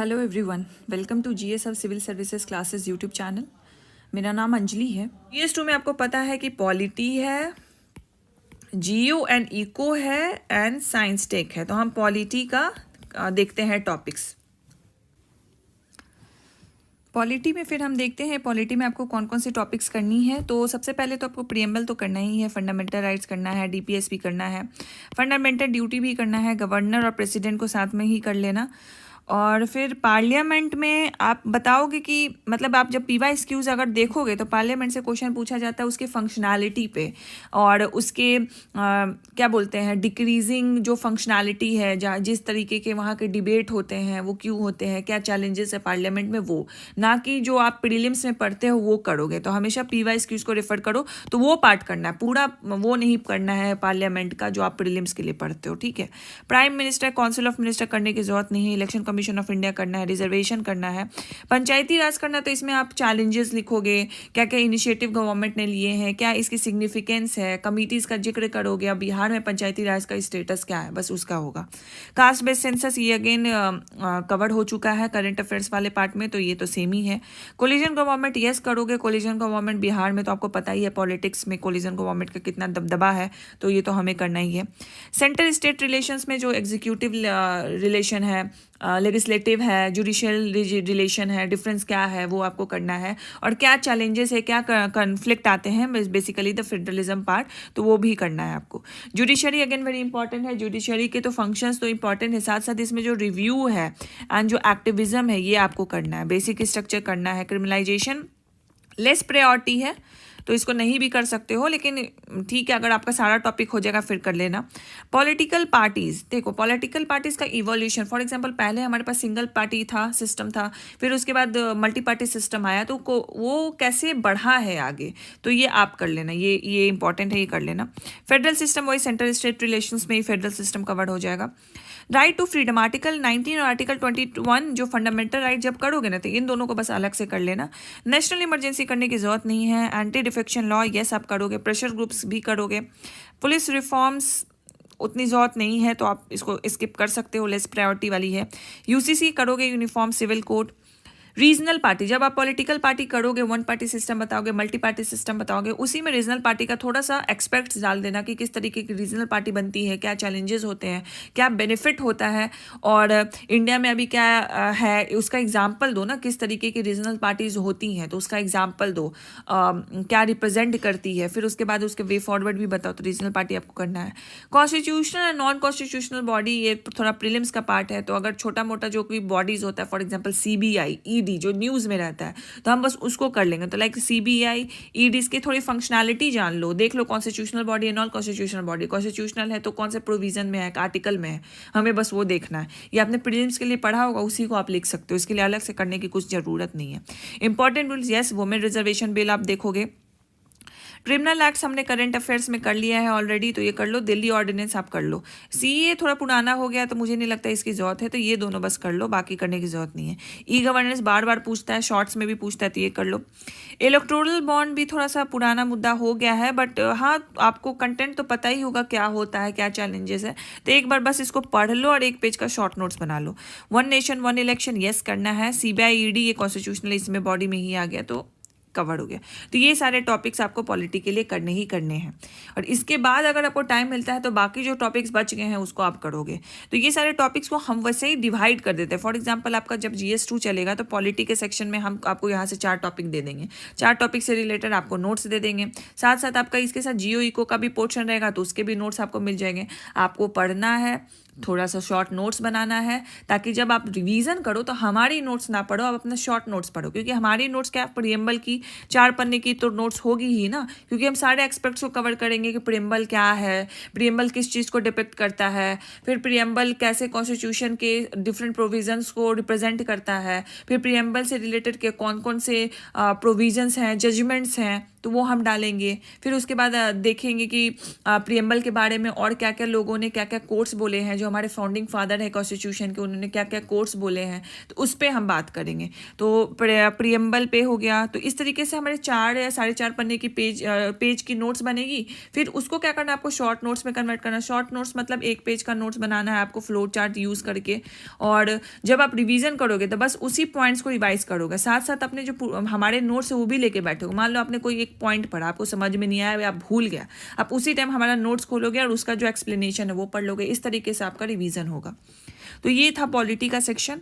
Hello everyone, welcome to GS of civil services classes YouTube channel. मेरा नाम अंजलि है। GS 2 में आपको पता है कि पॉलिटी है, जीओ एंड इको है एंड साइंस टेक है। तो हम पॉलिटी का देखते हैं टॉपिक्स। पॉलिटी में फिर हम देखते हैं पॉलिटी में आपको कौन कौन से टॉपिक्स करनी है। तो सबसे पहले तो आपको प्रीएम्बल तो करना ही है, फंडामेंटल राइट्स करना है, डीपीएस भी करना है, फंडामेंटल ड्यूटी भी करना है, गवर्नर और प्रेसिडेंट को साथ में ही कर लेना। और फिर पार्लियामेंट में आप बताओगे कि मतलब आप जब PYQs अगर देखोगे तो पार्लियामेंट से क्वेश्चन पूछा जाता है उसके फंक्शनैलिटी पे और उसके क्या बोलते हैं डिक्रीजिंग जो फंक्शनैलिटी है, जहाँ जिस तरीके के वहाँ के डिबेट होते हैं वो क्यों होते हैं, क्या चैलेंजेस है पार्लियामेंट में, वो ना कि जो आप प्रीलिम्स में पढ़ते हो वो करोगे। तो हमेशा PYQs को रेफर करो, तो वो पार्ट करना है, पूरा वो नहीं करना है पार्लियामेंट का जो आप प्रीलिम्स के लिए पढ़ते हो। ठीक है। Prime minister, council of minister करने की जरूरत नहीं है, इलेक्शन कमीशन ऑफ इंडिया करना है, रिजर्वेशन करना है, पंचायती राज करना। तो इसमें आप चैलेंजेस लिखोगे, क्या क्या इनिशिएटिव गवर्नमेंट ने लिए हैं, क्या इसकी सिग्निफिकेंस है, कमिटीज का जिक्र करोगे। अब बिहार में पंचायती राज का स्टेटस क्या है, बस उसका होगा। कास्ट बेस्ड सेंसस ये अगेन कवर्ड हो चुका है करंट अफेयर्स वाले पार्ट में, तो ये तो सेम ही है। कोलिजन गवर्नमेंट यस करोगे, कोलिजन गवर्नमेंट बिहार में तो आपको पता ही है पॉलिटिक्स में कोलिजन गवर्नमेंट का कितना दबदबा है, तो ये तो हमें करना ही है। सेंट्रल स्टेट रिलेशंस में जो एग्जीक्यूटिव रिलेशन है, लेजिस्लेटिव है, जुडिशियल रिलेशन है, डिफरेंस क्या है वो आपको करना है, और क्या चैलेंजेस है, क्या कन्फ्लिक्ट आते हैं, बेसिकली द फेडरलिज्म पार्ट, तो वो भी करना है आपको। जुडिशरी अगेन वेरी इंपॉर्टेंट है, जुडिशरी के तो फंक्शंस तो इंपॉर्टेंट है, साथ साथ इसमें जो रिव्यू है एंड जो एक्टिविज्म है ये आपको करना है, बेसिक स्ट्रक्चर करना है। क्रिमिनलाइजेशन लेस प्रायोरिटी है तो इसको नहीं भी कर सकते हो, लेकिन ठीक है अगर आपका सारा टॉपिक हो जाएगा फिर कर लेना। पॉलिटिकल पार्टीज, देखो पॉलिटिकल पार्टीज का इवोल्यूशन, फॉर एग्जांपल पहले हमारे पास सिंगल पार्टी था, सिस्टम था, फिर उसके बाद मल्टी पार्टी सिस्टम आया, तो वो कैसे बढ़ा है आगे, तो ये आप कर लेना, ये इंपॉर्टेंट है, ये कर लेना। फेडरल सिस्टम वही सेंट्रल स्टेट रिलेशंस में ही फेडरल सिस्टम कवर्ड हो जाएगा। राइट टू फ्रीडम, आर्टिकल 19 और आर्टिकल 21 जो फंडामेंटल राइट जब करोगे ना तो इन दोनों को बस अलग से कर लेना। नेशनल इमरजेंसी करने की जरूरत नहीं है। एंटी डिफेक्शन लॉ यस आप करोगे, प्रेशर ग्रुप्स भी करोगे। पुलिस रिफॉर्म्स उतनी जरूरत नहीं है तो आप इसको स्किप कर सकते हो, लेस प्रायोरिटी वाली है। UCC करोगे, uniform civil code. Regional party, जब आप पॉलिटिकल पार्टी करोगे, वन पार्टी सिस्टम बताओगे, मल्टी पार्टी सिस्टम बताओगे, उसी में रीजनल पार्टी का थोड़ा सा एक्सपेक्ट्स डाल देना कि किस तरीके की रीजनल पार्टी बनती है, क्या चैलेंजेस होते हैं, क्या बेनिफिट होता है, और इंडिया में अभी क्या है उसका एग्जाम्पल दो ना, किस तरीके की रीजनल पार्टीज होती हैं तो उसका एग्जाम्पल दो, क्या रिप्रेजेंट करती है, फिर उसके बाद उसके वे फॉरवर्ड भी बताओ। तो रीजनल पार्टी आपको करना है। Constitutional and non constitutional body, ये थोड़ा प्रीलिम्स का पार्ट है, तो अगर छोटा मोटा जो कोई बॉडीज होता है, फॉर एग्जाम्पल CBI ED जो न्यूज में रहता है, तो हम बस उसको कर लेंगे। तो लाइक CBI ED की थोड़ी फंक्शनैलिटी जान लो, देख लो कॉन्स्टिट्यूशनल बॉडी है, नॉन कॉन्स्टिट्यूशनल बॉडी, कॉन्स्टिट्यूशनल है तो कौन से प्रोविजन में है, आर्टिकल में है, हमें बस वो देखना है। ये आपने प्रीलिम्स के लिए पढ़ा होगा, उसी को आप लिख सकते हो, इसके लिए अलग से करने की कुछ जरूरत नहीं है। Important rules yes, women reservation bill आप देखोगे। क्रिमिनल एक्ट्स हमने करंट अफेयर्स में कर लिया है ऑलरेडी, तो ये कर लो। दिल्ली ऑर्डिनेंस आप कर लो। CA थोड़ा पुराना हो गया तो मुझे नहीं लगता इसकी जरूरत है, तो ये दोनों बस कर लो, बाकी करने की जरूरत नहीं है। E-गवर्नेंस बार बार पूछता है, शॉर्ट्स में भी पूछता है, तो ये कर लो। इलेक्टोरल बॉन्ड भी थोड़ा सा पुराना मुद्दा हो गया है, बट हाँ आपको कंटेंट तो पता ही होगा क्या होता है, क्या चैलेंजेस है, तो एक बार बस इसको पढ़ लो और एक पेज का शॉर्ट नोट्स बना लो। One nation one election yes करना है। CBI ED ये कॉन्स्टिट्यूशनल इसमें बॉडी में ही आ गया तो कवर्ड हो गया। तो ये सारे टॉपिक्स आपको पॉलिटी के लिए करने ही करने हैं, और इसके बाद अगर आपको टाइम मिलता है तो बाकी जो टॉपिक्स बच गए हैं उसको आप करोगे। तो ये सारे टॉपिक्स को हम वैसे ही डिवाइड कर देते हैं। फॉर एग्जांपल आपका जब GS 2 चलेगा तो पॉलिटी के सेक्शन में हम आपको यहाँ से 4 टॉपिक दे देंगे, 4 टॉपिक से रिलेटेड आपको नोट्स दे देंगे, साथ साथ आपका इसके साथ जियो इको का भी पोर्शन रहेगा तो उसके भी नोट्स आपको मिल जाएंगे। आपको पढ़ना है, थोड़ा सा शॉर्ट नोट्स बनाना है, ताकि जब आप रिवीजन करो तो हमारी नोट्स ना पढ़ो, आप अपना शॉर्ट नोट्स पढ़ो, क्योंकि हमारी नोट्स क्या, प्रीएम्बल की 4 पन्ने की तो नोट्स होगी ही ना, क्योंकि हम सारे एक्सपेक्ट्स को कवर करेंगे कि प्रीएम्बल क्या है, प्रीएम्बल किस चीज़ को डिपिक्ट करता है, फिर प्रीएम्बल कैसे कॉन्स्टिट्यूशन के डिफरेंट प्रोविजंस को रिप्रेजेंट करता है, फिर प्रीएम्बल से रिलेटेड के कौन कौन से प्रोविजंस हैं, जजमेंट्स हैं, तो वो हम डालेंगे। फिर उसके बाद देखेंगे कि प्रियम्बल के बारे में और क्या क्या लोगों ने क्या क्या कोट्स बोले हैं, जो हमारे फाउंडिंग फादर है कॉन्स्टिट्यूशन के, उन्होंने क्या क्या कोट्स बोले हैं, तो उस पर हम बात करेंगे। तो प्रियम्बल पे हो गया। तो इस तरीके से हमारे 4 या 4.5 पन्ने की पेज की नोट्स बनेगी। फिर उसको क्या करना है, आपको शॉर्ट नोट्स में कन्वर्ट करना है। शॉर्ट नोट्स मतलब 1 पेज का नोट्स बनाना है आपको फ्लो चार्ट यूज़ करके, और जब आप रिवीजन करोगे तो बस उसी पॉइंट्स को रिवाइज करोगे, साथ साथ अपने जो हमारे नोट्स है वो भी लेके बैठोगे। मान लो आपने कोई एक पॉइंट पढ़ा, आपको समझ में नहीं आया या आप भूल गया, आप उसी टाइम हमारा नोट्स खोलोगे और उसका जो एक्सप्लेनेशन है वो पढ़ लोगे। इस तरीके से आपका रिवीजन होगा। तो ये था पॉलिटी का सेक्शन।